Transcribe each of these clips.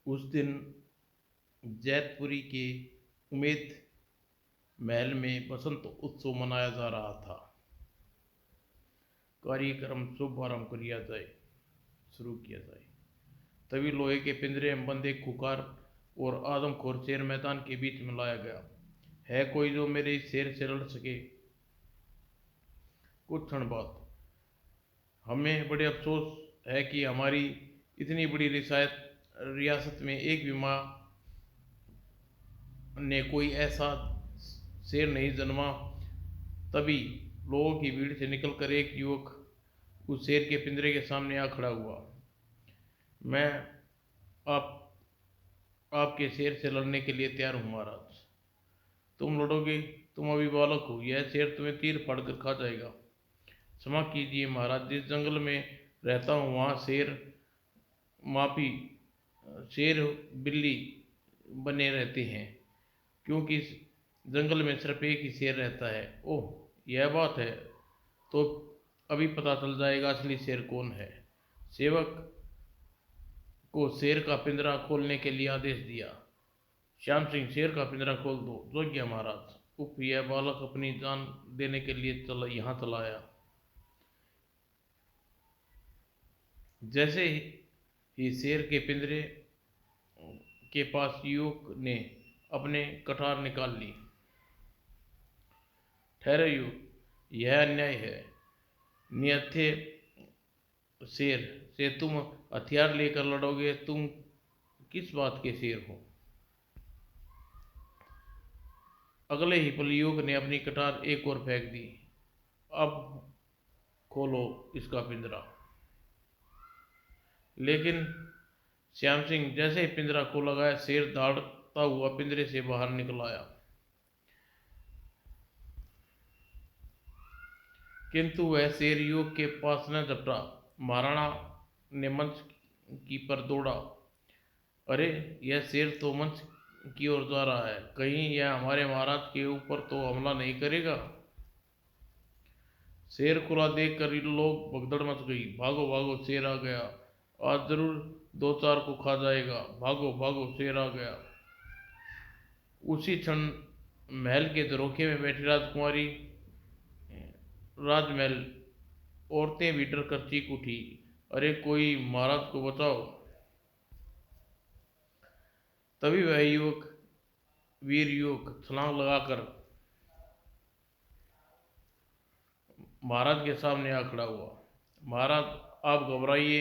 उस दिन जैतपुरी के उमेद महल में बसंत उत्सव मनाया जा रहा था। कार्यक्रम शुभारंभ शुरू किया जाए। तभी लोहे के पिंजरे में बंद एक खुकार और आदमखोर शेर मैदान के बीच में लाया गया। है कोई जो मेरे इस शेर से लड़ सके? कुछ क्षण बाद हमें बड़े अफसोस है कि हमारी इतनी बड़ी रियासत में एक भी माँ ने कोई ऐसा शेर नहीं जन्मा। तभी लोगों की भीड़ से निकलकर एक युवक उस शेर के पिंजरे के सामने आ खड़ा हुआ। मैं आप आपके शेर से लड़ने के लिए तैयार हूँ महाराज। तुम लड़ोगे? तुम अभी बालक हो, यह शेर तुम्हें तीर फाड़ कर खा जाएगा। क्षमा कीजिए महाराज, जिस जंगल में रहता हूँ वहाँ माफी शेर बिल्ली बने रहते हैं, क्योंकि इस जंगल में सिर्फ एक ही शेर रहता है। ओह, यह बात है, तो अभी पता चल जाएगा असली शेर कौन है। सेवक को शेर का पिंजरा खोलने के लिए आदेश दिया। श्याम सिंह, शेर का पिंजरा खोल दो। जो गया महाराज। उफ, यह बालक अपनी जान देने के लिए यहाँ चला आया। जैसे ही शेर के पिंजरे के पास युवक ने अपने कटार निकाल ली। ठहरे युवक, यह अन्याय है। निहत्थे शेर से तुम हथियार लेकर लड़ोगे? तुम किस बात के शेर हो? अगले ही पल युवक ने अपनी कटार एक और फेंक दी। अब खोलो इसका पिंजरा। लेकिन श्याम सिंह जैसे ही पिंजरा खोला गया, शेर दौड़ता हुआ पिंजरे से बाहर निकल आया। किंतु वह शेर युवक के पास न झपटा। महाराणा ने मंच की पर दौड़ा। अरे, यह शेर तो मंच की ओर जा रहा है। कहीं यह हमारे महाराज के ऊपर तो हमला नहीं करेगा? शेर खुला देख कर लोग भगदड़ मच गई। भागो भागो, शेर आ गया, आज जरूर दो चार को खा जाएगा। भागो भागो, शेर आ गया। उसी क्षण महल के झरोखे में बैठी राजकुमारी राजमहल औरतें भी डर कर चीख उठी। अरे, कोई महाराज को बचाओ। तभी वह वीर युवक छलांग लगाकर महाराज के सामने आ खड़ा हुआ। महाराज, आप घबराइए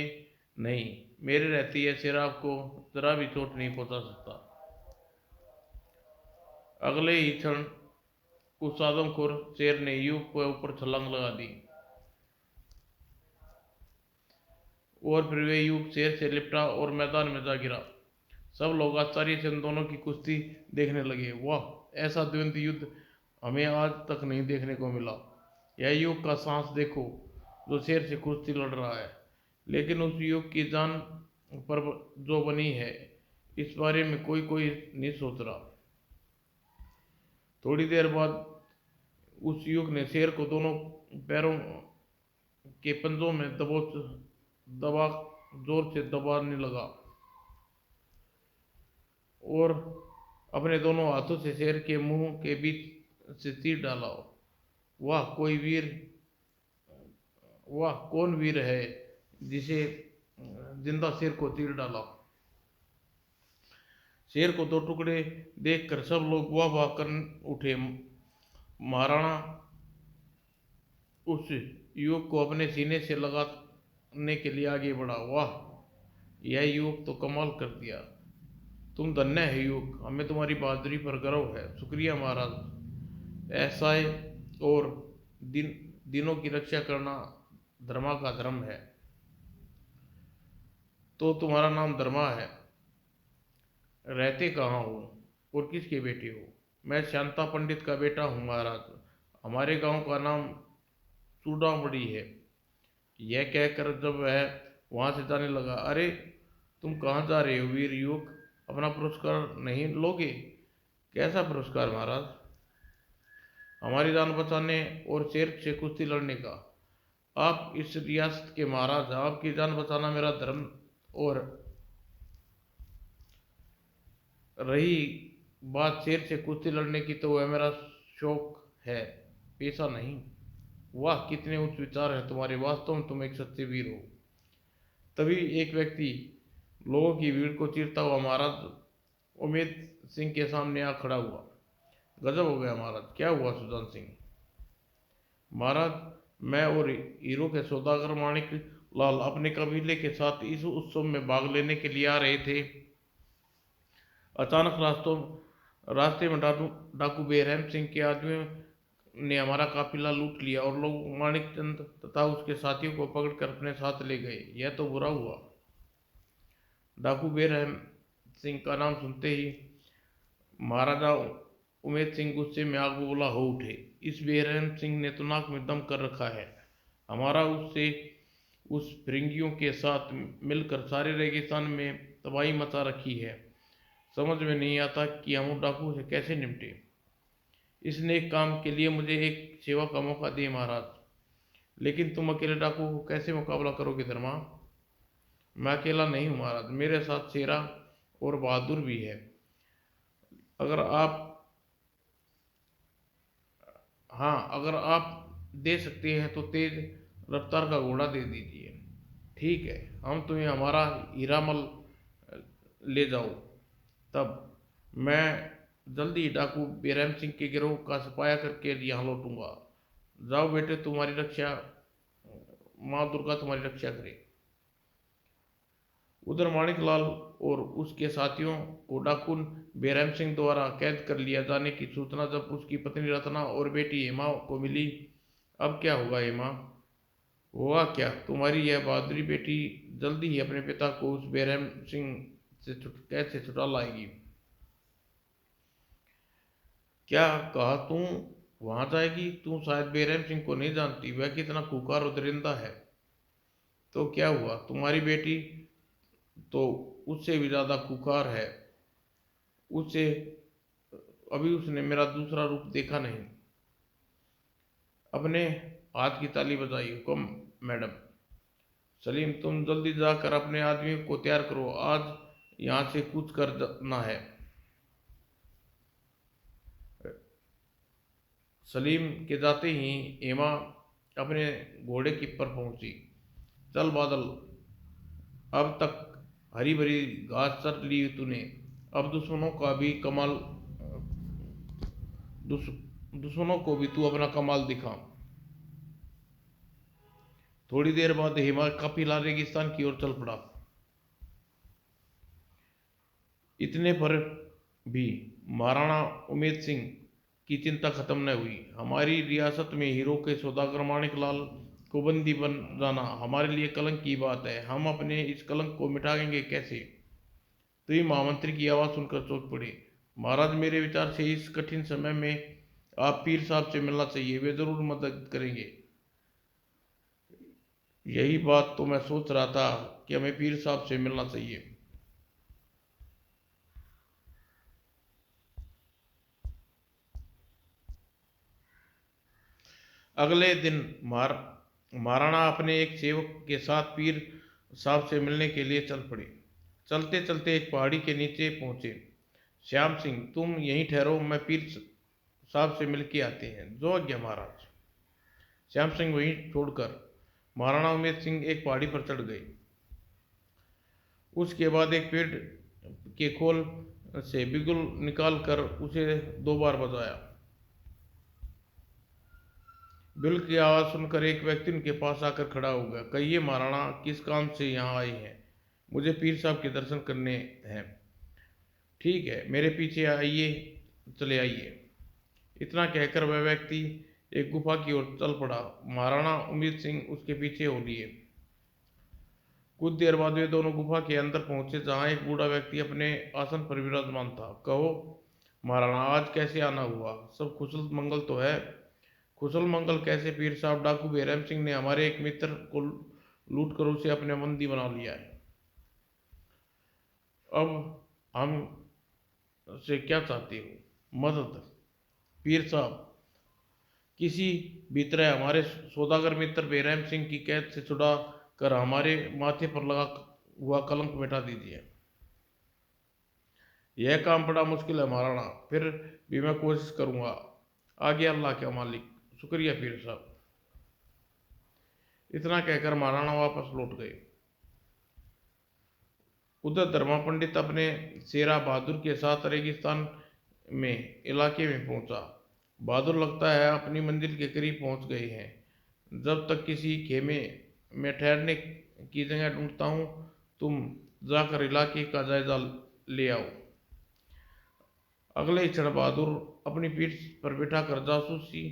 नहीं, मेरे रहते यह शेर आपको जरा भी चोट नहीं पहुंचा सकता। अगले ही क्षण उस आदमखोर शेर ने युवक के ऊपर छलांग लगा दी और फिर वे युवक शेर से लिपटा और मैदान में जा गिरा। सब लोग आश्चर्य से उन दोनों की कुश्ती देखने लगे। वाह, ऐसा द्वंद्व युद्ध हमें आज तक नहीं देखने को मिला। यह युवक का साहस देखो, जो शेर से कुश्ती लड़ रहा है। लेकिन उस युवक की जान पर जो बनी है, इस बारे में कोई नहीं सोच रहा। थोड़ी देर बाद उस युवक ने शेर को दोनों पैरों के पंजों में दबा जोर से दबाने लगा और अपने दोनों हाथों से शेर के मुंह के बीच से तीर डाला। वाह, कौन वीर है जिसे जिंदा शेर को तीर डाला। शेर को दो टुकड़े देखकर सब लोग वाह वाह कर उठे। महाराणा उस युवक को अपने सीने से लगाने के लिए आगे बढ़ा। वाह, यह युवक तो कमाल कर दिया। तुम धन्य है युवक, हमें तुम्हारी बहादुरी पर गर्व है। शुक्रिया महाराज। ऐसा और दिनों की रक्षा करना धर्मा का धर्म है। तो तुम्हारा नाम धर्मा है? रहते कहाँ हो और किसके बेटे हो? मैं शांता पंडित का बेटा हूँ महाराज। हमारे गांव का नाम चूड़ामणि है। यह कहकर जब वह वहां से जाने लगा। अरे, तुम कहाँ जा रहे हो वीर युवक? अपना पुरस्कार नहीं लोगे? कैसा पुरस्कार महाराज? हमारी जान बचाने और शेर से कुश्ती लड़ने का। आप इस रियासत के महाराज हैं, आपकी जान बचाना मेरा धर्म और रही बात शेर से कुश्ती लड़ने की, तो वह मेरा शौक है, पेशा नहीं। वाह, कितने उच्च विचार हैं तुम्हारे, वास्तव में तुम एक सच्चे वीर हो। तभी एक व्यक्ति लोगों की भीड़ को चीरता हुआ महाराज उमेद सिंह के सामने आ खड़ा हुआ। गजब हो गया महाराज, क्या हुआ सुजान सिंह? महाराज, मैं और हीरो के सौदागर माणिक लाल अपने कबीले के साथ इस उत्सव में भाग लेने के लिए आ रहे थे। अचानक रास्ते में डाकू बेरहम सिंह के आदमियों ने हमारा काफिला लूट लिया और लोग माणिक चंद तथा उसके साथियों को पकड़कर अपने साथ ले गए। यह तो बुरा हुआ। डाकू बेरहम सिंह का नाम सुनते ही महाराजा उमेद सिंह गुस्से में आग बबूला हो उठे। इस बेरहम सिंह ने तो नाक में दम कर रखा है। हमारा उससे उस फिरंगियों के साथ मिलकर सारे रेगिस्तान में तबाही मचा रखी है। समझ में नहीं आता कि हम उस डाकू से कैसे निपटे। इस नेक काम के लिए मुझे एक सेवा का मौका दे महाराज। लेकिन तुम अकेले डाकू को कैसे मुकाबला करोगे धर्मा? मैं अकेला नहीं हूँ महाराज, मेरे साथ शेरा और बहादुर भी है। अगर आप अगर आप दे सकते हैं तो तेज रफ्तार का घोड़ा दे दीजिए। ठीक है, हम तुम्हें हमारा हीरामल ले जाओ। तब मैं जल्दी ही डाकू बेरहम सिंह के गिरोह का सफाया करके यहाँ लौटूंगा। जाओ बेटे, तुम्हारी रक्षा, माँ दुर्गा तुम्हारी रक्षा करे। उधर माणिक लाल और उसके साथियों को डाकू बेरहम सिंह द्वारा कैद कर लिया जाने की सूचना जब उसकी पत्नी रत्ना और बेटी हेमा को मिली। अब क्या होगा हेमा? हुआ क्या? तुम्हारी यह बहादुरी बेटी जल्दी ही अपने पिता को उस बेरहम सिंह से कैसे छुड़ा लाएगी? क्या कहा? तू वहां जाएगी? तू शायद बेरहम सिंह को नहीं जानती, वह कितना खूंखार और दरिंदा है। तो क्या हुआ? तुम्हारी बेटी तो उससे भी ज्यादा खूंखार है। उससे अभी उसने मेरा दूसरा रूप देखा नहीं। अपने हाथ की ताली बजाई। हुक्म मैडम। सलीम, तुम जल्दी जाकर अपने आदमियों को तैयार करो, आज यहाँ से कूच कर जाना है। सलीम के जाते ही हेमा अपने घोड़े की पर पहुंची। चल बादल, अब तक हरी भरी घास चर ली तूने, अब दुश्मनों को भी तू अपना कमाल दिखा। थोड़ी देर बाद हेमा काफिला रेगिस्तान की ओर चल पड़ा। इतने पर भी महाराणा उमेद सिंह की चिंता खत्म न हुई। हमारी रियासत में हीरो के सौदागर माणिक लाल को बंदी बन जाना हमारे लिए कलंक की बात है। हम अपने इस कलंक को मिटाएंगे कैसे? तभी महामंत्री की आवाज़ सुनकर चौंक पड़े। महाराज, मेरे विचार से इस कठिन समय में आप पीर साहब से मिलना चाहिए, वे जरूर मदद करेंगे। यही बात तो मैं सोच रहा था कि हमें पीर साहब से मिलना चाहिए। अगले दिन महाराणा अपने एक सेवक के साथ पीर साहब से मिलने के लिए चल पड़े। चलते चलते एक पहाड़ी के नीचे पहुंचे। श्याम सिंह, तुम यहीं ठहरो, मैं पीर साहब से मिल के आते हैं। जो आज्ञा महाराज। श्याम सिंह वहीं छोड़कर महाराणा उमेद सिंह एक पहाड़ी पर चढ़ गए। उसके बाद एक पेड़ के खोल से बिगुल निकाल कर उसे 2 बार बजाया। बिल की आवाज़ सुनकर एक व्यक्ति उनके पास आकर खड़ा हो गया। कहिए महाराणा, किस काम से यहाँ आए हैं? मुझे पीर साहब के दर्शन करने हैं। ठीक है, मेरे पीछे आइए, चले आइए। इतना कहकर वह व्यक्ति एक गुफा की ओर चल पड़ा। महाराणा उमेद सिंह उसके पीछे हो लिए। कुछ देर बाद वे दोनों गुफा के अंदर पहुंचे, जहां एक बूढ़ा व्यक्ति अपने आसन पर विराजमान था। कहो महाराणा, आज कैसे आना हुआ? सब कुशल मंगल तो है? कुशल मंगल कैसे पीर साहब? डाकू बेरहम सिंह ने हमारे एक मित्र को लूट कर उसे अपने बंदी बना लिया है। अब हम से क्या चाहते हो? मदद। पीर साहब किसी भी तरह हमारे सौदागर मित्र बेरहम सिंह की कैद से छुड़ा कर हमारे माथे पर लगा हुआ कलंक मिटा दीजिए। यह काम बड़ा मुश्किल है महाराणा, फिर भी मैं कोशिश करूंगा। आगे अल्लाह के मालिक। शुक्रिया पीर साहब। इतना कहकर महाराणा वापस लौट गए। उधर धर्मा पंडित अपने शेरा बहादुर के साथ रेगिस्तान में इलाके में पहुंचा। बहादुर लगता है अपनी मंजिल के करीब पहुंच गए हैं। जब तक किसी खेमे में ठहरने की जगह ढूंढता हूं, तुम जाकर इलाके का जायजा ले आओ। अगले ही क्षण बहादुर अपनी पीठ पर बिठाकर जासूसी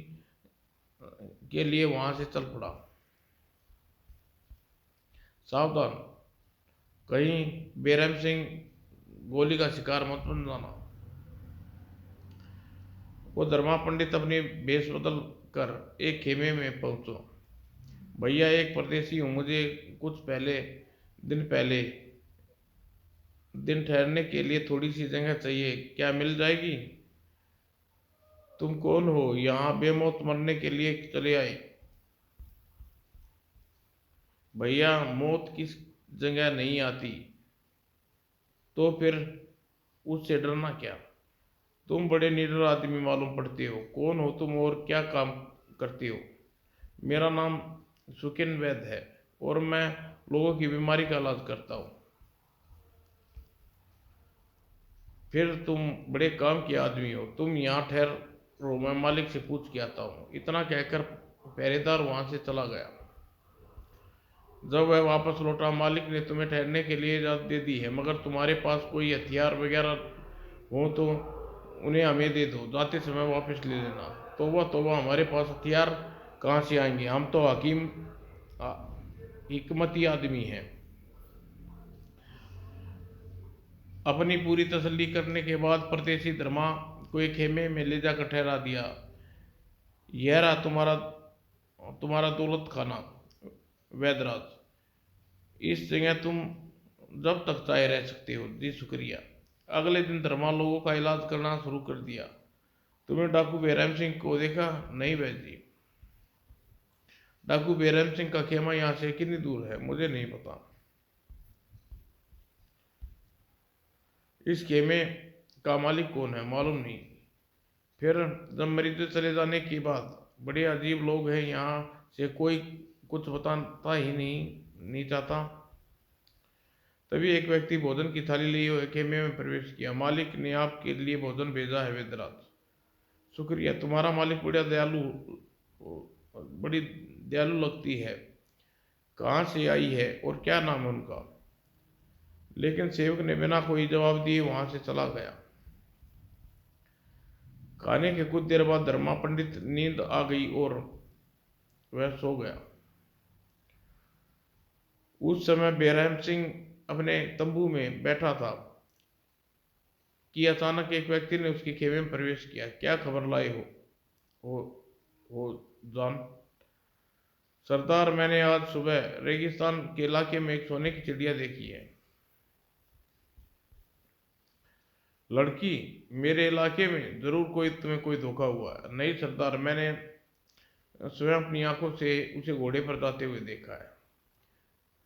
के लिए वहां से चल पड़ा। सावधान, कहीं बेरहम सिंह गोली का शिकार मत बन जाना। वो धर्मा पंडित अपनी भेष बदल कर एक खेमे में पहुंचो। भैया, एक परदेसी हूँ, मुझे कुछ पहले दिन ठहरने के लिए थोड़ी सी जगह चाहिए, क्या मिल जाएगी? तुम कौन हो? यहाँ बेमौत मरने के लिए चले आए? भैया, मौत किस जगह नहीं आती, तो फिर उससे डरना क्या? तुम बड़े निडर आदमी मालूम पड़ते हो। कौन हो तुम और क्या काम करते हो? मेरा नाम सुकिन वैद है और मैं लोगों की बीमारी का इलाज करता हूँ। फिर तुम बड़े काम के आदमी हो। तुम यहाँ ठहरो, मैं मालिक से पूछ के आता हूँ। इतना कहकर पहरेदार वहां से चला गया। जब वह वापस लौटा, मालिक ने तुम्हें ठहरने के लिए इजाज़त दे दी है, मगर तुम्हारे पास कोई हथियार वगैरह हो तो उन्हें हमें दे दो, जाते समय वापस ले लेना। तौबा तौबा, हमारे पास हथियार कहाँ से आएंगे? हम तो हिकमती आदमी हैं। अपनी पूरी तसल्ली करने के बाद परदेसी धर्मा को एक खेमे में ले जाकर ठहरा दिया। यह रहा तुम्हारा दौलत खाना वैदराज। इस जगह तुम जब तक चाहे रह सकते हो। जी शुक्रिया। अगले दिन धर्मा लोगों का इलाज करना शुरू कर दिया। तुमने डाकू बेरहम सिंह को देखा? नहीं वैद जी। डाकू बेरहम सिंह का खेमा यहाँ से कितनी दूर है? मुझे नहीं पता। इस खेमे का मालिक कौन है? मालूम नहीं। फिर जब मरीज चले जाने के बाद बड़े अजीब लोग हैं, यहाँ से कोई कुछ बताता ही नहीं चाहता। तभी एक व्यक्ति भोजन की थाली लिए हुए खेमे में प्रवेश किया। मालिक ने आपके लिए भोजन भेजा है वैद्यराज। शुक्रिया। तुम्हारा मालिक बड़ी दयालु लगती है। कहाँ से आई है और क्या नाम है उनका? लेकिन सेवक ने बिना कोई जवाब दिए वहां से चला गया। खाने के कुछ देर बाद धर्मा पंडित नींद आ गई और वह सो गया। उस समय बेरहम सिंह अपने तंबू में बैठा था कि अचानक एक व्यक्ति ने उसके खेमे में प्रवेश किया। क्या खबर लाए हो जान? सरदार, मैंने आज सुबह रेगिस्तान के इलाके में एक सोने की चिड़िया देखी है। लड़की? मेरे इलाके में जरूर तुम्हें कोई धोखा हुआ है। नहीं सरदार, मैंने स्वयं अपनी आंखों से उसे घोड़े पर जाते हुए देखा है।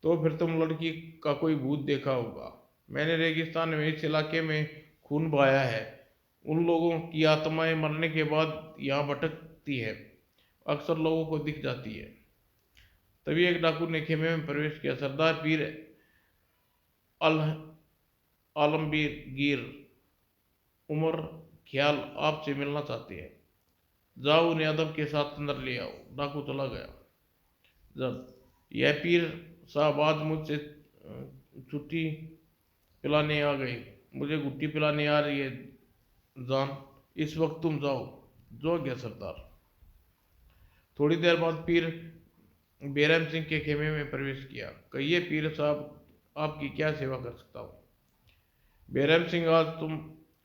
तो फिर तुम लड़की का कोई भूत देखा होगा। मैंने रेगिस्तान में इस इलाके में खून बहाया है। उन लोगों की आत्माएं मरने के बाद यहाँ भटकती है, अक्सर लोगों को दिख जाती है। तभी एक डाकू ने खेमे में प्रवेश किया। सरदार पीर आलमगीर उमर ख्याल आपसे मिलना चाहते हैं। जाओ, उन्हें अदब के साथ अंदर ले आओ। डाकू चला गया। जब यह पीर साहब आज मुझसे छुट्टी पिलाने आ गई। मुझे गुट्टी पिलाने आ रही है जान। इस वक्त तुम जाओ। जो गया सरदार। थोड़ी देर बाद पीर बेरहम सिंह के खेमे में प्रवेश किया। कहिए पीर साहब, आपकी क्या सेवा कर सकता हूँ? बेरहम सिंह, आज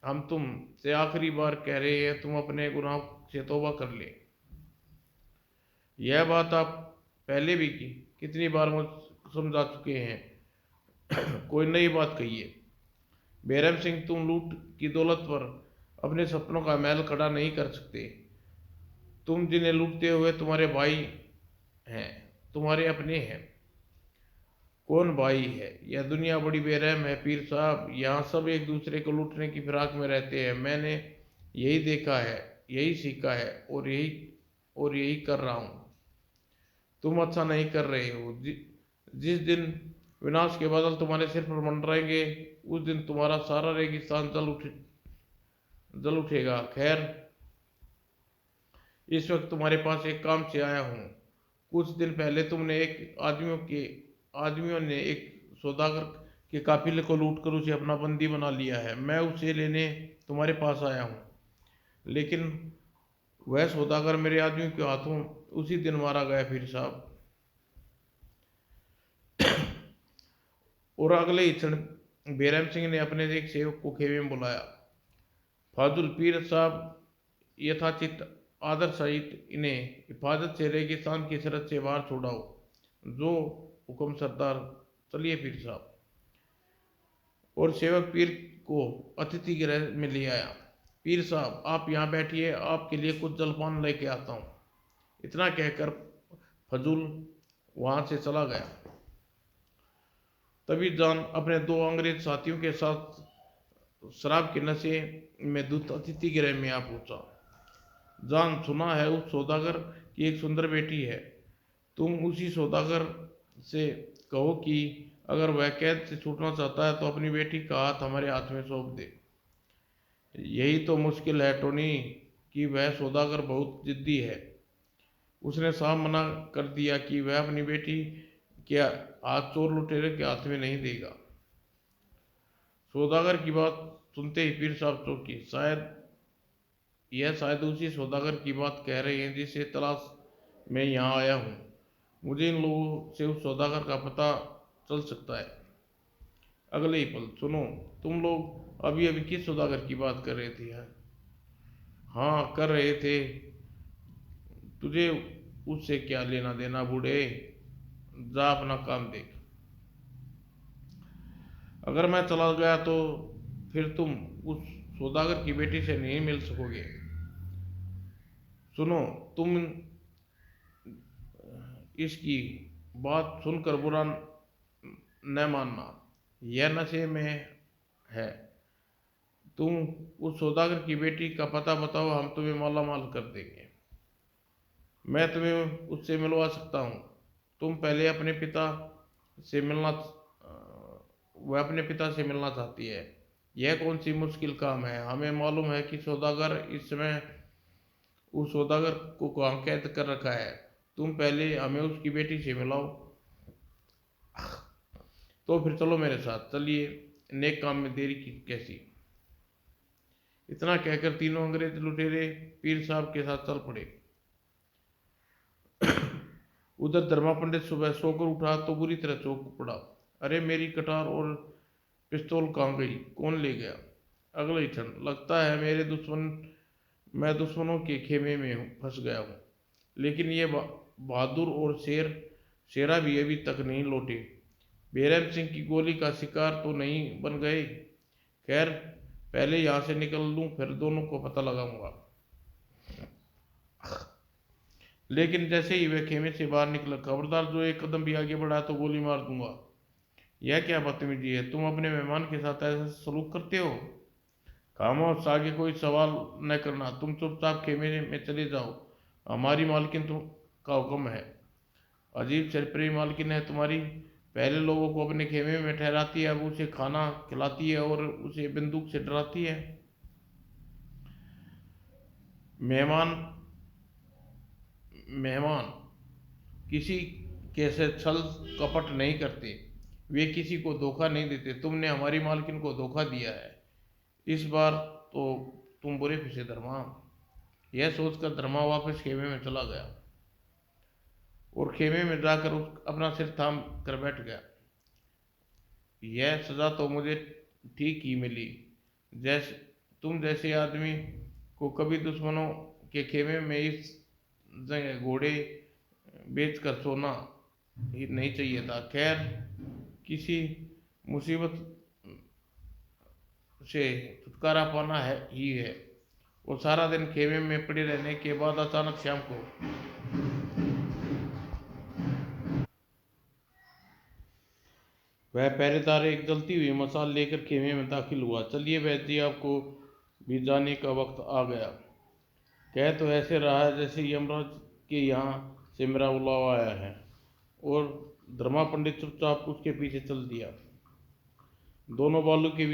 हम तुम से आखिरी बार कह रहे हैं, तुम अपने गुनाह से तौबा कर ले। यह बात आप पहले भी कितनी बार मुझे समझा चुके हैं। कोई नई बात कहिए। बेरहम सिंह, तुम लूट की दौलत पर अपने सपनों का महल खड़ा नहीं कर सकते। तुम जिन्हें लूटते हुए तुम्हारे भाई हैं, तुम्हारे अपने हैं। कौन भाई है? यह दुनिया बड़ी बेरहम है पीर साहब, यहाँ सब एक दूसरे को लूटने की फिराक में रहते हैं। मैंने यही देखा है, यही सीखा है और यही कर रहा हूँ। तुम अच्छा नहीं कर रहे हो। जिस दिन विनाश के बादल तुम्हारे सिर पर मंडराएंगे, उस दिन तुम्हारा सारा रेगिस्तान जल उठेगा। खैर, इस वक्त तुम्हारे पास एक काम से आया हूँ। कुछ दिन पहले तुमने आदमियों ने एक सौदागर के काफिले को लूटकर उसे अपना बंदी बना लिया है। मैं उसे लेने तुम्हारे पास आया हूँ, लेकिन वह सौदागर मेरे आदमियों के हाथों उसी दिन मारा गया पीर साहब। और अगले ही क्षण बैरम सिंह ने अपने एक सेवक को खेमे में बुलाया। फाजुल पीर साहब, यथाचित आदर सहित इन्हें हिफाजत से रेगिस्तान की सरहद से बाहर छोड़ाओ। जो हुक्म सरदार। चलिए पीर साहब। और सेवक पीर को अतिथि गृह में ले आया। पीर साहब, आप यहाँ बैठिए, आपके लिए कुछ जलपान लेके आता हूँ। इतना कहकर फजूल वहां से चला गया। तभी जान अपने दो अंग्रेज साथियों के साथ शराब के नशे में दूत अतिथि गृह में आ पहुंचा। जान, सुना है उस सौदागर की एक सुंदर बेटी है। तुम उसी सौदागर से कहो कि अगर वह कैद से छूटना चाहता है तो अपनी बेटी का हाथ हमारे हाथ में सौंप दे। यही तो मुश्किल है टोनी, कि वह सौदागर बहुत जिद्दी है। उसने साफ मना कर दिया कि वह अपनी बेटी के हाथ चोर लुटेरे के हाथ में नहीं देगा। सौदागर की बात सुनते ही पीर साहब चौंके। शायद उसी सौदागर की बात कह रहे हैं जिसे तलाश में यहाँ आया हूँ। मुझे इन लोगों से उस सौदागर का पता चल सकता है। अगले ही पल, सुनो, तुम लोग अभी अभी किस सौदागर की बात कर रहे थे? हाँ, कर रहे थे। तुझे उससे क्या लेना देना बूढ़े? जा अपना काम देख। अगर मैं चला गया तो फिर तुम उस सौदागर की बेटी से नहीं मिल सकोगे। सुनो, तुम इसकी बात सुनकर बुरा न मानना, यह नशे में है। तुम उस सौदागर की बेटी का पता बताओ, हम तुम्हें माला माल कर देंगे। मैं तुम्हें उससे मिलवा सकता हूँ। तुम पहले अपने पिता से मिलना वह अपने पिता से मिलना चाहती है। यह कौन सी मुश्किल काम है? हमें मालूम है कि सौदागर इस समय उस सौदागर को कहाँ कैद कर रखा है। तुम पहले हमें उसकी बेटी से मिलाओ। तो फिर चलो मेरे साथ, चलिए, नेक काम में देरी की कैसी। इतना कहकर तीनों अंग्रेज लुटेरे पीर साहब के साथ चल पड़े। उधर धर्मा पंडित सुबह सोकर उठा तो बुरी तरह चौंक पड़ा। अरे, मेरी कटार और पिस्तौल कहाँ गई? कौन ले गया? अगले ही क्षण, लगता है मैं दुश्मनों के खेमे में फंस गया हूँ। लेकिन ये बहादुर और शेरा भी अभी तक नहीं लौटे। बैरम सिंह की गोली का शिकार तो नहीं बन गए? खैर, पहले यहाँ से निकल लूँ, फिर दोनों को पता लगाऊंगा। लेकिन जैसे ही वह खेमे से बाहर निकला, खबरदार, जो एक कदम भी आगे बढ़ा तो गोली मार दूंगा। यह क्या बदतमीजी है? तुम अपने मेहमान के साथ ऐसा सलूक करते हो? खामोश, आगे कोई सवाल न करना। तुम चुपचाप खेमे में चले जाओ। हमारी मालकिन का हुक्म है। अजीब सरप्रेम मालकिन है तुम्हारी। पहले लोगों को अपने खेमे में ठहराती है, अब उसे खाना खिलाती है और उसे बंदूक से डराती है। मेहमान मेहमान किसी कैसे छल कपट नहीं करते, वे किसी को धोखा नहीं देते। तुमने हमारी मालकिन को धोखा दिया है। इस बार तो तुम बुरे फंसे धर्मा। यह सोचकर धर्मा वापस खेमे में चला गया और खेमे में जाकर अपना सिर थाम कर बैठ गया। यह सजा तो मुझे ठीक ही मिली। तुम जैसे आदमी को कभी दुश्मनों के खेमे में इस जगह घोड़े बेच कर सोना ही नहीं चाहिए था। खैर, किसी मुसीबत से छुटकारा पाना ही है। वो सारा दिन खेमे में पड़े रहने के बाद अचानक शाम को वह पहरेदार एक जलती हुई मसाल लेकर खेमे में दाखिल हुआ। चलिए वैद्य जी, आपको भी जाने का वक्त आ गया। कह तो ऐसे रहा है जैसे यमराज के यहाँ से मेरा बुलावा आया है। और धर्मा पंडित चुपचाप उसके पीछे चल दिया। दोनों बालू के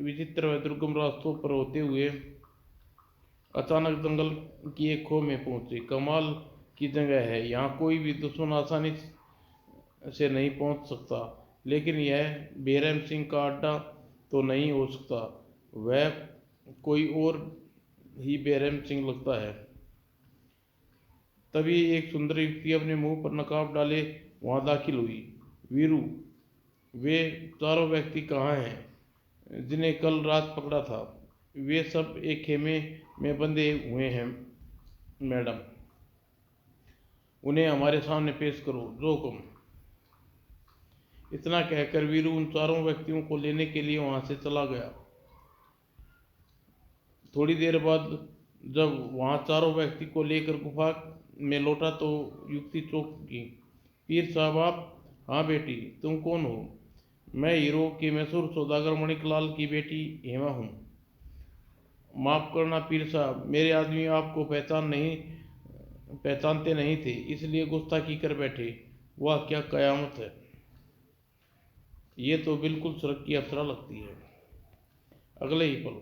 विचित्र व दुर्गम रास्तों पर होते हुए अचानक जंगल की एक खो में पहुंचे। कमाल की जगह है, यहाँ कोई भी दुश्मन आसानी से नहीं पहुंच सकता, लेकिन यह बेरहम सिंह का अड्डा तो नहीं हो सकता। वह कोई और ही बेरहम सिंह लगता है। तभी एक सुंदर युवती अपने मुंह पर नकाब डाले वहां दाखिल हुई। वीरू, वे चारों व्यक्ति कहाँ हैं जिन्हें कल रात पकड़ा था? वे सब एक खेमे में बंधे हुए हैं मैडम, उन्हें हमारे सामने पेश करो, जो हुक्म। इतना कहकर वीरू उन चारों व्यक्तियों को लेने के लिए वहां से चला गया। थोड़ी देर बाद जब वहां चारों व्यक्ति को लेकर गुफा में लौटा तो युक्ति चौंकी। पीर साहब आप? हाँ बेटी, तुम कौन हो? मैं हीरो के मशहूर सौदागर मणिकलाल की बेटी हेमा हूँ। माफ करना पीर साहब, मेरे आदमी आपको पहचानते नहीं थे, इसलिए गुस्ताखी कर बैठे। वाह क्या कयामत है, ये तो बिल्कुल स्वर्ग की अप्सरा लगती है। अगले ही पल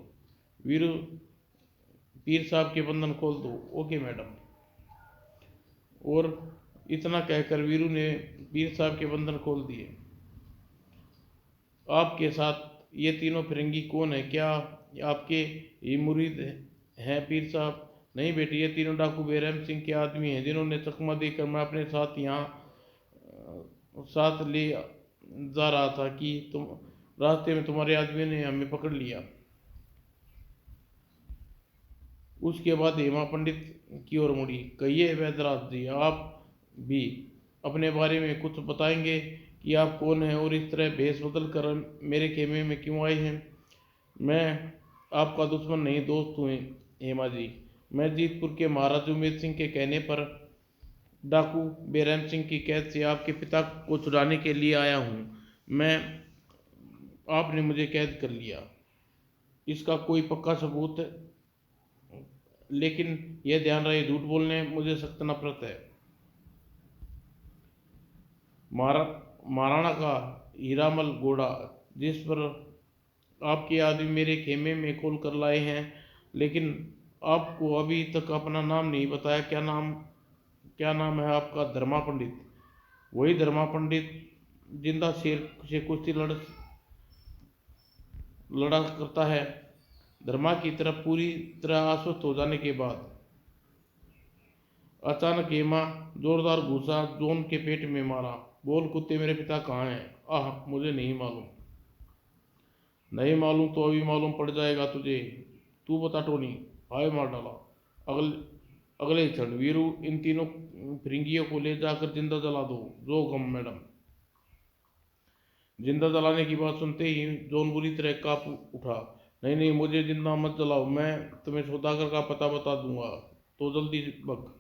वीरू, पीर साहब के बंधन खोल दो। Okay madam. और इतना कहकर वीरू ने पीर साहब के बंधन खोल दिए। आपके साथ ये तीनों फिरंगी कौन है? क्या आपके ही मुरीद हैं पीर साहब? नहीं बेटी, ये तीनों डाकू बेरहम सिंह के आदमी हैं, जिन्होंने चकमा देकर मैं अपने साथ यहाँ साथ ले जा रहा था कि तुम रास्ते में तुम्हारे आदमी ने हमें पकड़ लिया। उसके बाद हेमा पंडित की ओर मुड़ी। कहिए वैद्यराज जी, आप भी अपने बारे में कुछ बताएंगे कि आप कौन हैं और इस तरह भेष बदल कर मेरे खेमे में क्यों आए हैं? मैं आपका दुश्मन नहीं, दोस्त हूँ हेमा जी। मैं जीतपुर के महाराज उमेद सिंह के कहने पर डाकू बेरहम सिंह की कैद से आपके पिता को छुड़ाने के लिए आया हूँ। आपने मुझे कैद कर लिया, इसका कोई पक्का सबूत है? लेकिन यह ध्यान रहे, झूठ बोलने मुझे सख्त नफरत है। महाराणा का हीरामल घोड़ा जिस पर आपके आदमी मेरे खेमे में खोल कर लाए हैं, लेकिन आपको अभी तक अपना नाम नहीं बताया। क्या नाम है आपका? धर्मा पंडित। वही धर्मा पंडित, जिंदा शेर से कुश्ती लड़ा करता है। धर्मा की तरफ पूरी तरह आश्वस्त हो जाने के बाद अचानक हेमा जोरदार घूसा जॉन के पेट में मारा। बोल कुत्ते, मेरे पिता कहाँ हैं? आह, मुझे नहीं मालूम। नहीं मालूम तो अभी मालूम पड़ जाएगा तुझे। तू बता टोनी। हाय मार डाला। अगले क्षण वीरू, इन तीनों फिरंगियों को ले जाकर जिंदा जला दो, जो हुक्म मैडम। जिंदा जलाने की बात सुनते ही जॉन बुरी तरह कांप उठा। नहीं नहीं, मुझे जिंदा मत जलाओ, मैं तुम्हें सौदागर का पता बता दूंगा, तो जल्दी बक।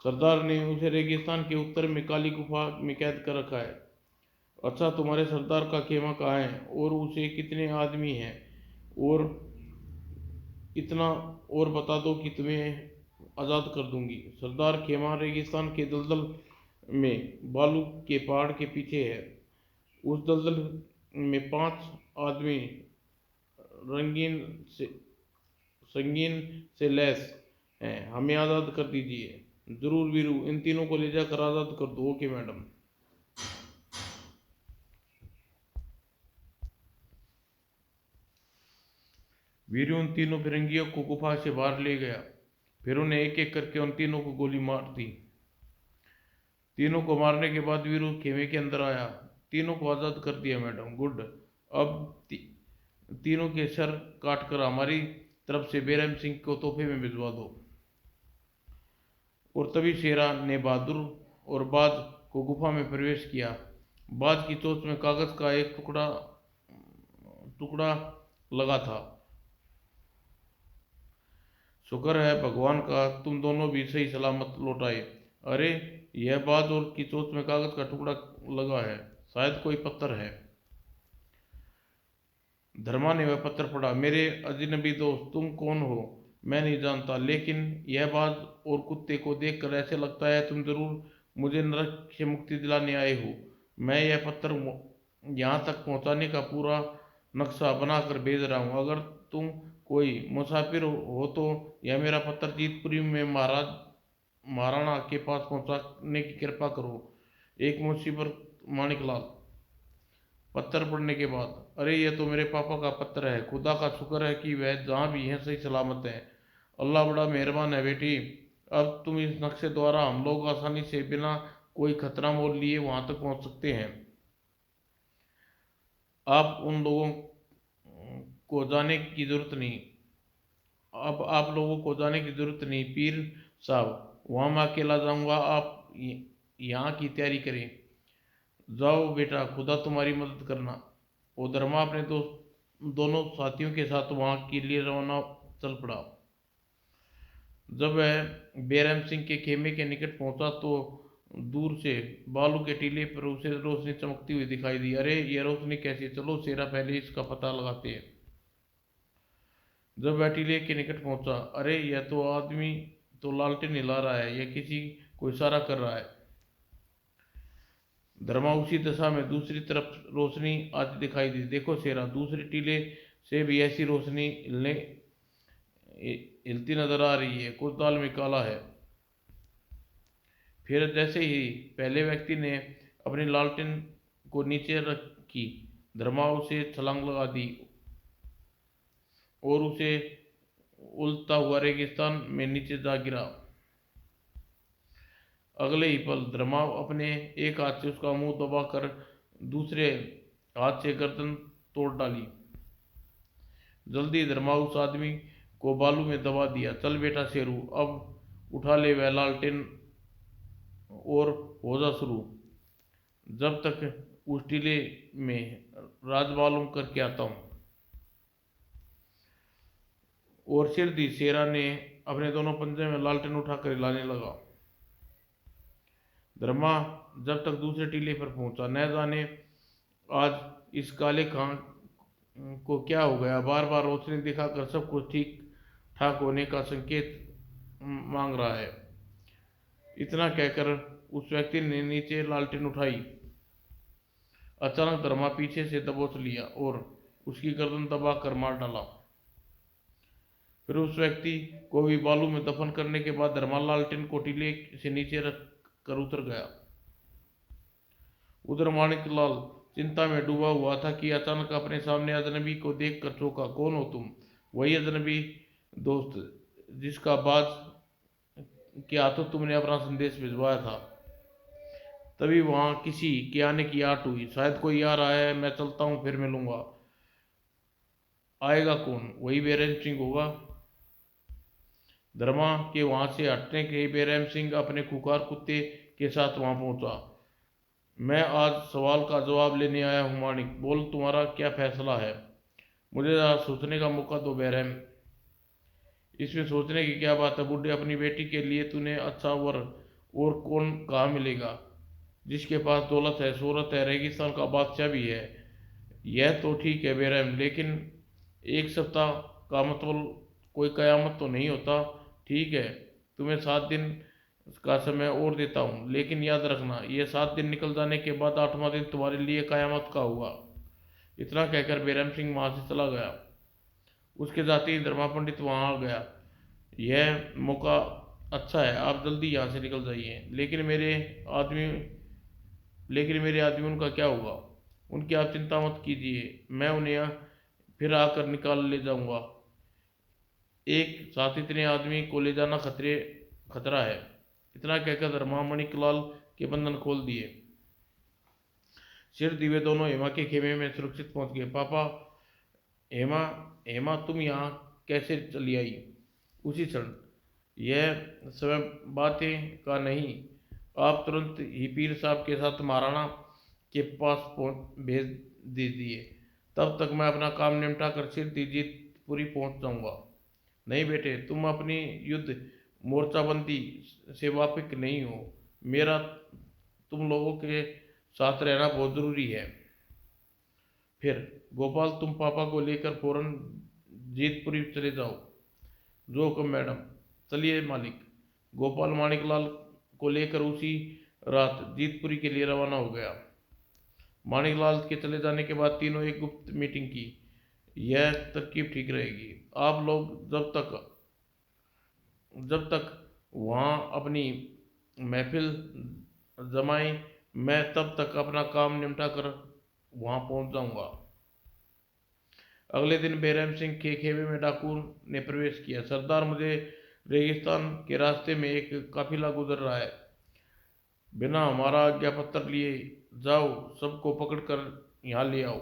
सरदार ने उसे रेगिस्तान के उत्तर में काली गुफा में कैद कर रखा है। अच्छा, तुम्हारे सरदार का खेमा कहाँ है और उसे कितने आदमी हैं? और इतना और बता दो कि तुम्हें आज़ाद कर दूंगी। सरदार खेमा रेगिस्तान के दलदल में बालू के पहाड़ के पीछे है। उस दलदल में 5 आदमी रंगीन से संगीन से लैस हैं, हमें आज़ाद कर दीजिए। जरूर वीरू, इन तीनों को ले जाकर आज़ाद कर दो। Okay madam. वीरू उन तीनों फिरंगियों को गुफा से बाहर ले गया, फिर उन्हें एक एक करके उन तीनों को गोली मार दी। तीनों को मारने के बाद वीरू खेमे के अंदर आया। तीनों को आज़ाद कर दिया मैडम, गुड। अब तीनों के सर काट कर हमारी तरफ से बेरहम सिंह को तोहफे में भिजवा दो। और तभी शेरा ने बहादुर और बाज को गुफा में प्रवेश किया। बाज की चोंच में कागज का एक टुकड़ा लगा था। शुक्र है भगवान का, तुम दोनों भी सही सलामत लौट आए। अरे, यह बाज और की चोंच में कागज का टुकड़ा लगा है, शायद कोई पत्थर है। धर्मा ने वह पत्थर पढ़ा। मेरे अजनबी दोस्त, तुम कौन हो? मैं नहीं जानता, लेकिन यह बाज और कुत्ते को देखकर ऐसे लगता है तुम जरूर मुझे नरक से मुक्ति दिलाने आए हो। मैं यह पत्थर यहाँ तक पहुँचाने का पूरा नक्शा बनाकर भेज रहा हूँ। अगर तुम कोई मुसाफिर हो तो यह मेरा पत्थर जीतपुरी में महाराणा के पास पहुँचाने की कृपा करो। एक मुंशी पर माणिकलाल। पत्थर पड़ने के बाद, अरे यह तो मेरे पापा का पत्थर है। खुदा का शुक्र है कि वह जहाँ भी है सही सलामत है। अल्लाह बड़ा मेहरबान है बेटी। अब तुम इस नक्शे द्वारा हम लोग आसानी से बिना कोई खतरा मोल लिए वहां तक पहुंच सकते हैं। आप उन लोगों को जाने की जरूरत नहीं अब आप लोगों को जाने की जरूरत नहीं पीर साहब, वहां मैं अकेला जाऊंगा। आप यहाँ की तैयारी करें। जाओ बेटा, खुदा तुम्हारी मदद करना। वो धर्मा अपने दोनों साथियों के साथ वहां के लिए रवाना चल पड़ा। जब वह बैरम सिंह के खेमे के निकट पहुंचा तो दूर से बालू के टीले पर उसे रोशनी चमकती हुई दिखाई दी। अरे ये रोशनी कैसी? चलो शेरा, पहले इसका पता लगाते हैं। जब वह टीले के निकट पहुंचा, अरे यह तो आदमी तो लालटेन हिला रहा है, यह किसी को इशारा कर रहा है। धर्मा उसी दशा में दूसरी तरफ रोशनी आती दिखाई दी। देखो शेरा, दूसरे टीले से भी ऐसी रोशनी हिलती नजर आ रही है। कुछ दाल में काला है। फिर जैसे ही पहले व्यक्ति ने अपनी लालटेन को नीचे रखी, धर्मा उसे छलांग लगा दी और उसे उलटता हुआ रेगिस्तान में नीचे जा गिरा। अगले ही पल धर्मा अपने एक हाथ से उसका मुंह दबाकर दूसरे हाथ से गर्दन तोड़ डाली। जल्दी धर्मा उस आदमी को बालू में दबा दिया। चल बेटा शेरू, अब उठा ले वह लालटेन और हो जा शुरू। जब तक उस टीले में राज मालूम करके आता हूँ। और सिर दी शेरा ने अपने दोनों पंजे में लालटेन उठाकर हिलाने लगा। धर्मा जब तक दूसरे टीले पर पहुंचा, न जाने आज इस काले खां को क्या हो गया, बार बार रोशनी दिखाकर सब कुछ ठीक ठाक होने का संकेत मांग रहा है। इतना कहकर उस व्यक्ति ने नीचे लालटेन उठाई। अचानक धर्मा पीछे से दबोच लिया और उसकी गर्दन दबाकर मार डाला। फिर उस व्यक्ति को भी बालू में दफन करने के बाद धर्मा लालटेन को टीले से नीचे रख कर उतर गया। उधर माणिकलाल चिंता में डूबा हुआ था कि अचानक अपने सामने अजनबी को देखकर चौंका। कौन हो तुम? वही अजनबी दोस्त जिसका बाज के हाथों तुमने अपना संदेश भिजवाया था। तभी वहां किसी के आने की आट हुई। शायद कोई आ रहा है, मैं चलता हूँ, फिर मिलूंगा। आएगा कौन? वही बैरम सिंह होगा। धर्मा के वहां से हटने के बैरम सिंह अपने खुकार कुत्ते के साथ वहां पहुंचा। मैं आज सवाल का जवाब लेने आया हूँ माणिक, बोल तुम्हारा क्या फैसला है? मुझे जरा सोचने का मौका दो बैरम। इसमें सोचने की क्या बात है बूढ़े? अपनी बेटी के लिए तूने अच्छा वर और कौन कहाँ मिलेगा, जिसके पास दौलत है, शोहरत है, रेगिस्तान का बादशाह भी है। यह तो ठीक है बैरम, लेकिन एक सप्ताह का मतलब कोई कयामत तो नहीं होता। ठीक है, तुम्हें 7 दिन का समय और देता हूँ, लेकिन याद रखना ये 7 दिन निकल जाने के बाद 8वां दिन तुम्हारे लिए कयामत का होगा। इतना कहकर बैरम सिंह वहां से चला गया। उसके जाते ही धर्मा पंडित वहां आ गया। यह मौका अच्छा है, आप जल्दी यहाँ से निकल जाइए। लेकिन मेरे आदमियों का क्या होगा? उनकी आप चिंता मत कीजिए, मैं उन्हें फिर आकर निकाल ले जाऊंगा। एक साथ इतने आदमी को ले जाना खतरा है। इतना कहकर धर्मा माणिकलाल के बंधन खोल दिए। सिर दिए दोनों हेमा के खेमे में सुरक्षित पहुंच गए। पापा, हेमा, हेमा तुम यहाँ कैसे चली आई? उसी क्षण, यह समय बातें का नहीं, आप तुरंत ही पीर साहब के साथ महाराणा के पास भेज दीजिए। तब तक मैं अपना काम निपटा कर सिर जीत पूरी पहुंच जाऊंगा। नहीं बेटे, तुम अपनी युद्ध मोर्चाबंदी से वाकिफ नहीं हो। मेरा तुम लोगों के साथ रहना बहुत ज़रूरी है। फिर गोपाल, तुम पापा को लेकर फौरन जीतपुरी चले जाओ। जो हुक्म मैडम। चलिए मालिक। गोपाल माणिकलाल को लेकर उसी रात जीतपुरी के लिए रवाना हो गया। माणिकलाल के चले जाने के बाद तीनों एक गुप्त मीटिंग की। यह तरकीब ठीक रहेगी। आप लोग जब तक वहाँ अपनी महफिल जमाएं, मैं तब तक अपना काम निपटा कर वहाँ पहुँच जाऊँगा। अगले दिन बैरम सिंह के खेमे में डाकू ने प्रवेश किया। सरदार, मुझे रेगिस्तान के रास्ते में एक काफिला गुजर रहा है। बिना हमारा आज्ञा पत्र लिए जाओ, सबको पकड़कर यहाँ ले आओ।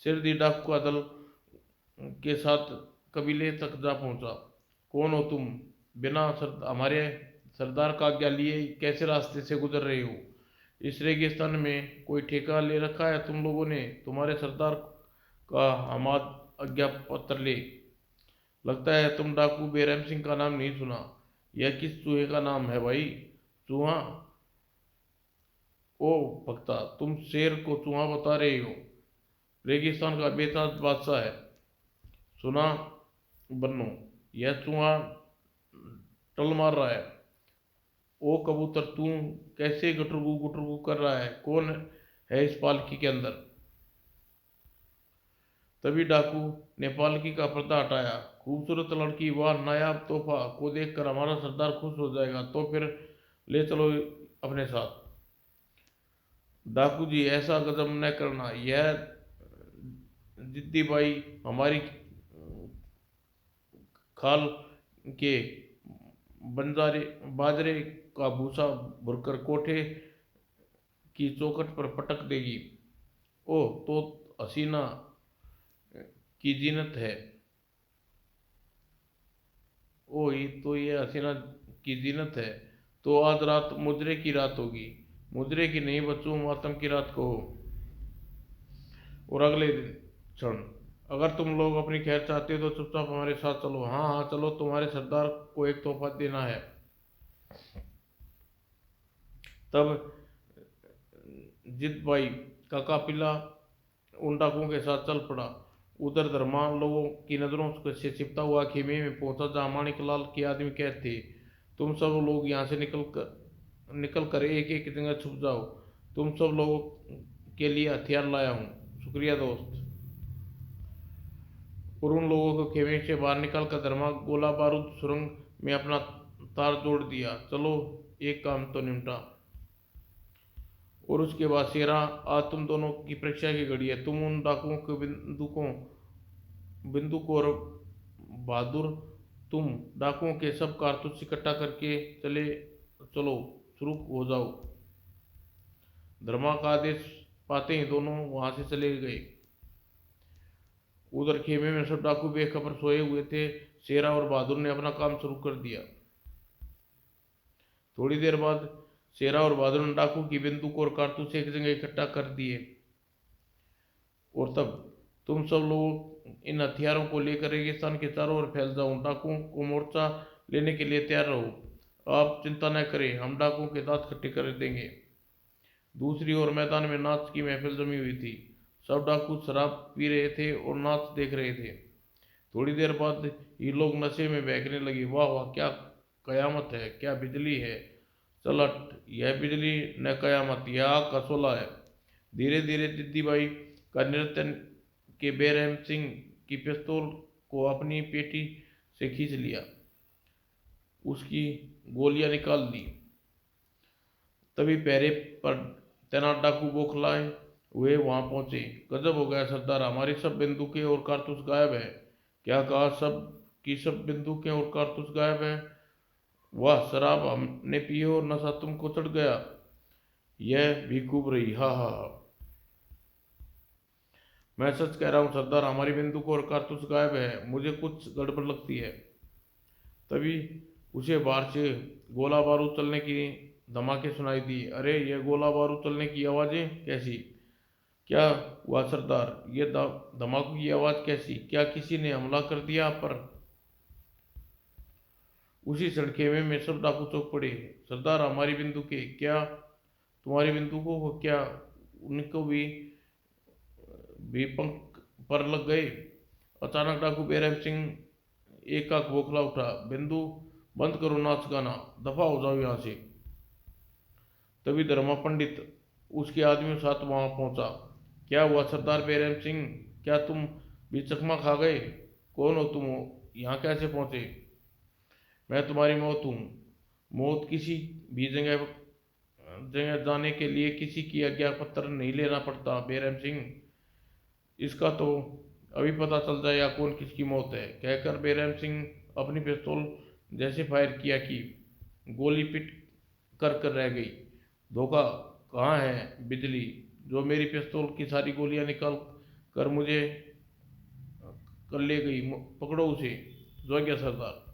सिरदी डाकू का दल के साथ कबीले तक जा पहुंचा। कौन हो तुम? बिना हमारे सरदार का आज्ञा लिए कैसे रास्ते से गुजर रहे हो? इस रेगिस्तान में कोई ठेका ले रखा है तुम लोगों ने? तुम्हारे सरदार का हमाद आज्ञा पत्र ले। लगता है तुम डाकू बैरम सिंह का नाम नहीं सुना। यह किस चूहे का नाम है भाई? चूहा? ओ भक्ता, तुम शेर को चूहा बता रहे हो? रेगिस्तान का बेताज बादशाह है। सुना बन्नो, यह चूहा टल मार रहा है। ओ कबूतर, तू कैसे गुटरगू गुटरगू कर रहा है? कौन है इस पालकी के अंदर? तभी डाकू ने पालकी का पर्दा हटाया। खूबसूरत लड़की, वाह, नायाब तोहफा को देखकर हमारा सरदार खुश हो जाएगा, तो फिर ले चलो अपने साथ। डाकू जी, ऐसा गजब न करना। यह जिद्दी बाई हमारी खाल के बंजारे बाजरे का भूसा भरकर कोठे की चौखट पर पटक देगी। ओह, तो हसीना की जीनत है। ओ, ये हसीना की जीनत है। तो आज रात मुजरे की रात होगी। मुजरे की नहीं बच्चों, मातम की रात को। और अगले दिन क्षण, अगर तुम लोग अपनी खैर चाहते हो तो चुपचाप हमारे साथ चलो। हाँ हाँ चलो, तुम्हारे सरदार को एक तोहफा देना है। तब जित भाई का काफिला उन डाकुओं के साथ चल पड़ा। उधर धर्मान लोगों की नजरों से छिपता हुआ खेमे में पहुंचा, जहाँ माणिकलाल के आदमी कैद थे। तुम सब लोग यहाँ से निकल कर एक एक जगह छुप जाओ। तुम सब लोगों के लिए हथियार लाया हूँ। शुक्रिया दोस्त। और उन लोगों को खेमे से बाहर निकाल कर धर्मा गोला बारूद सुरंग में अपना तार जोड़ दिया। चलो, एक काम तो निपटा। और उसके बाद शेरा, आज तुम दोनों की परीक्षा की घड़ी है। तुम उन डाकुओं के बंदूक और बहादुर, तुम डाकुओं के सब कारतूस इकट्ठा करके चलो, शुरू हो जाओ। धर्मा का आदेश पाते ही दोनों वहां से चले गए। उधर खेमे में सब डाकू बेखबर सोए हुए थे। शेरा और बहादुर ने अपना काम शुरू कर दिया। थोड़ी देर बाद शेरा और बहादुर ने डाकू की बंदूक और कारतूस एक जगह इकट्ठा कर दिए। और तब तुम सब लोग इन हथियारों को लेकर रेगिस्तान के चारों ओर फैल जाओ। डाकुओं को मोर्चा लेने के लिए तैयार रहो। आप चिंता न करें, हम डाकुओं के दांत खट्टे कर देंगे। दूसरी ओर मैदान में नाच की महफिल जमी हुई थी। सब डाकू शराब पी रहे थे और नाच देख रहे थे। थोड़ी देर बाद ये लोग नशे में बहकने लगे। वाह वाह, क्या कयामत है, क्या बिजली है। चलट, यह बिजली न कयामत, यह आग का शोला है। धीरे धीरे जिद्दी बाई का नृत्य के बैरम सिंह की पिस्तौल को अपनी पेटी से खींच लिया, उसकी गोलियां निकाल दी। तभी पहरे पर तैनात डाकू बौखलाए हुए वहां पहुंचे। गजब हो गया सरदार, हमारी सब बंदूकें और कारतूस गायब है। क्या कहा? सब की सब बंदूकें और कारतूस गायब है? वाह, शराब हमने पी और नशा तुमको चढ़ गया। यह भी खूब रही, हा हा हा। मैं सच कह रहा हूँ सरदार, हमारी बंदूक और कारतूस गायब है। मुझे कुछ गड़बड़ लगती है। तभी उसे बाहर से गोला बारूद चलने की धमाके सुनाई दी। अरे, ये गोला बारूद चलने की आवाज़ें कैसी? क्या हुआ सरदार? ये धमाकों की आवाज़ कैसी? क्या किसी ने हमला कर दिया आप पर? उसी क्षण खेमे में सब डाकू चौंक पड़े। सरदार, हमारी बंदूकें! क्या तुम्हारी बंदूकों को क्या उनको भी पंख पर लग गए? अचानक डाकू बैरम सिंह एक आंख बौखला उठा। बिंदु, बंद करो नाच गाना, दफा हो जाओ यहाँ से। तभी धर्मा पंडित उसके आदमियों के साथ वहां पहुंचा। क्या हुआ सरदार बैरम सिंह, क्या तुम भी चकमा खा गए? कौन हो तुम? यहाँ कैसे पहुंचे? मैं तुम्हारी मौत हूँ। मौत किसी भी जगह जगह जाने के लिए किसी की आज्ञा पत्र नहीं लेना पड़ता बैरम सिंह। इसका तो अभी पता चल जाएगा कौन किसकी मौत है, कहकर बैरम सिंह अपनी पिस्तौल जैसे फायर किया कि गोली पिट कर रह गई। धोखा! कहाँ है बिजली जो मेरी पिस्तौल की सारी गोलियां निकाल कर मुझे कर ले गई? पकड़ो उसे। जो गया सरदार।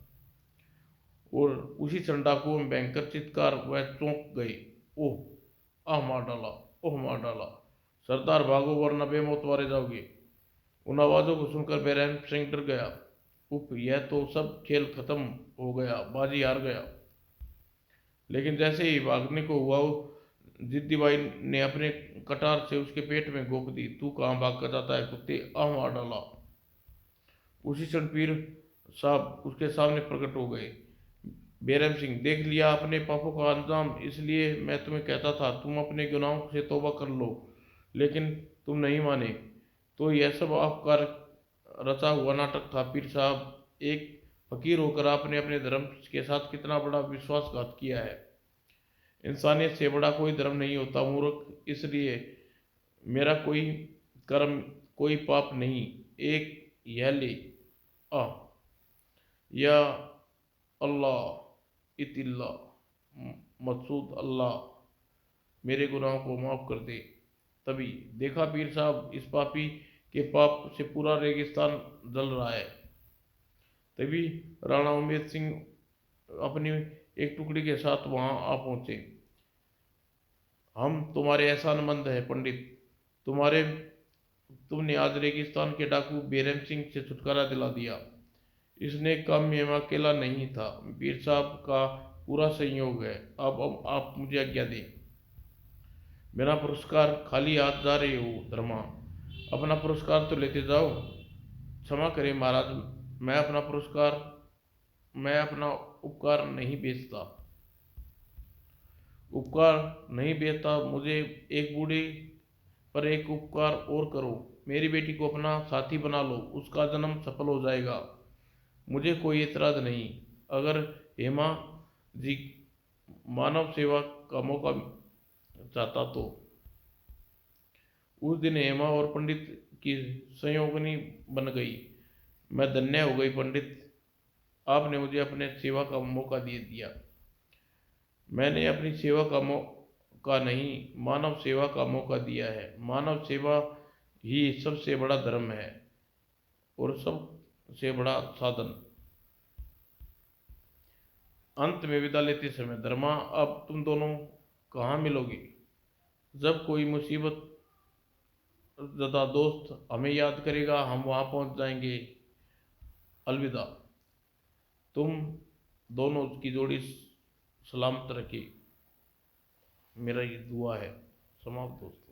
और उसी क्षण डाकुओं में भयंकर चित्कार वह चौंक गए। ओह! आह मार डाला! ओह मार डाला! सरदार भागो वरना बेमौत मारे जाओगे। उन आवाजों को सुनकर बैरम सिंह डर गया। उफ, यह तो सब खेल खत्म हो गया, बाजी हार गया। लेकिन जैसे ही भागने को हुआ, जिद्दी भाई ने अपने कटार से उसके पेट में गोप दी। तू कहाँ भाग कर जाता है कुत्ते? आह मार डाला। उसी क्षण पीर साहब उसके सामने प्रकट हो गए। बैरम सिंह, देख लिया अपने पापों का अंजाम, इसलिए मैं तुम्हें कहता था तुम अपने गुनाहों से तौबा कर लो, लेकिन तुम नहीं माने। तो यह सब आपका रचा हुआ नाटक था पीर साहब। एक फकीर होकर आपने अपने धर्म के साथ कितना बड़ा विश्वासघात किया है। इंसानियत से बड़ा कोई धर्म नहीं होता मूर्ख। इसलिए मेरा कोई कर्म, कोई पाप नहीं। एक यह ले आ, या अल्लाह इतिल्ला, मकसूद अल्लाह मेरे गुनाहों को माफ़ कर दे। तभी देखा पीर साहब, इस पापी के पाप से पूरा रेगिस्तान जल रहा है। तभी राणा उमेद सिंह अपनी एक टुकड़ी के साथ वहां आ पहुंचे। हम तुम्हारे एहसानमंद हैं पंडित। तुमने आज रेगिस्तान के डाकू बैरम सिंह से छुटकारा दिला दिया। इस नेक काम में मैं अकेला नहीं था, पीर साहब का पूरा संयोग है। अब आप मुझे आज्ञा दें। बिना पुरस्कार खाली हाथ जा रहे हो धर्मा? अपना पुरस्कार तो लेते जाओ। क्षमा करें महाराज, मैं अपना उपकार नहीं बेचता। उपकार नहीं बेचता? मुझे एक बूढ़ी पर एक उपकार और करो। मेरी बेटी को अपना साथी बना लो, उसका जन्म सफल हो जाएगा। मुझे कोई एतराज नहीं। अगर हेमा जी मानव सेवा का मौका चाहता तो। उस दिन हेमा और पंडित की संयोगनी बन गई। मैं धन्य हो गई पंडित, आपने मुझे अपने सेवा का मौका दे दिया। मैंने अपनी सेवा का मौका नहीं, मानव सेवा का मौका दिया है। मानव सेवा ही सबसे बड़ा धर्म है और सबसे बड़ा साधन। अंत में विदा लेते समय, धर्मा अब तुम दोनों कहाँ मिलोगे? जब कोई मुसीबत ज़दा दोस्त हमें याद करेगा, हम वहाँ पहुँच जाएंगे। अलविदा। तुम दोनों की जोड़ी सलामत रखे, मेरा ये दुआ है। समाप्त दोस्त।